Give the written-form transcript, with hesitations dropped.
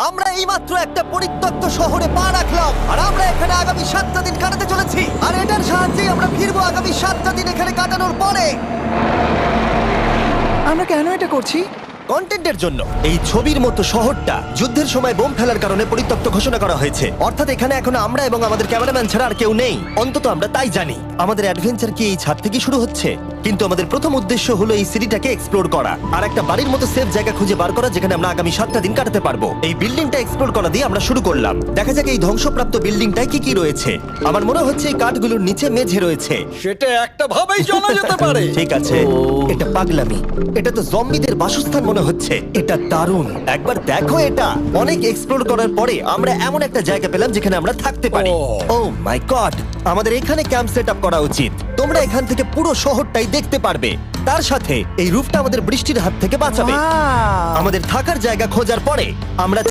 আমরা এইমাত্র একটা পরিত্যক্ত শহরে পা রাখলাম আর আমরা এখানে আগামী 7টা দিন কাটাতে চলেছি আর এটার সাহায্যে আমরা ফিরবো আগামী 7টা দিন এখানে কাটানোর পরে। আমরা কেন এটা করছি? কন্টেন্টের জন্য। এই ছবির মতো শহরটা যুদ্ধের সময় বোম ফেলার কারণে পরিত্যক্ত ঘোষণা করা হয়েছে, অর্থাৎ এখানে এখন আমরা এবং আমাদের ক্যামেরাম্যান ছাড়া আর কেউ নেই, অন্তত আমরা তাই জানি। আমাদের অ্যাডভেঞ্চার কি এই ছাদ থেকে শুরু হচ্ছে? কিন্তু আমাদের প্রথম উদ্দেশ্য হলো এই সিটিটাকে এক্সপ্লোর করা আর একটা বাড়ির মতো সেফ জায়গা খুঁজে বার করা যেখানে আমরা আগামী 7টা দিন কাটাতে পারবো। এই বিল্ডিংটা এক্সপ্লোর করা দিয়ে আমরা শুরু করলাম। দেখা যাক এই ধ্বংসপ্রাপ্ত বিল্ডিংটায় কি কি রয়েছে। আমার মনে হচ্ছে এই কাঠগুলোর নিচে মেঝে রয়েছে। সেটা একটা ভাবেই জানা যেতে পারে। ঠিক আছে, এটা পাগলামি। এটা তো জম্বিদের বাসস্থান মনে হচ্ছে। এটা দারুণ, একবার দেখো এটা। অনেক এক্সপ্লোর করার পরে আমরা এমন একটা জায়গা পেলাম যেখানে আমরা থাকতে পারি। ও মাই গড, আমাদের এখানে ক্যাম্প সেট আপ করা উচিত। তোমরা এখান থেকে পুরো শহরটাই দেখতে পারবে। তার সাথে এই রুফটা আমাদের বৃষ্টির হাত থেকে বাঁচাবে। Wow! আমাদের থাকার জায়গা খোঁজার পরে আমরা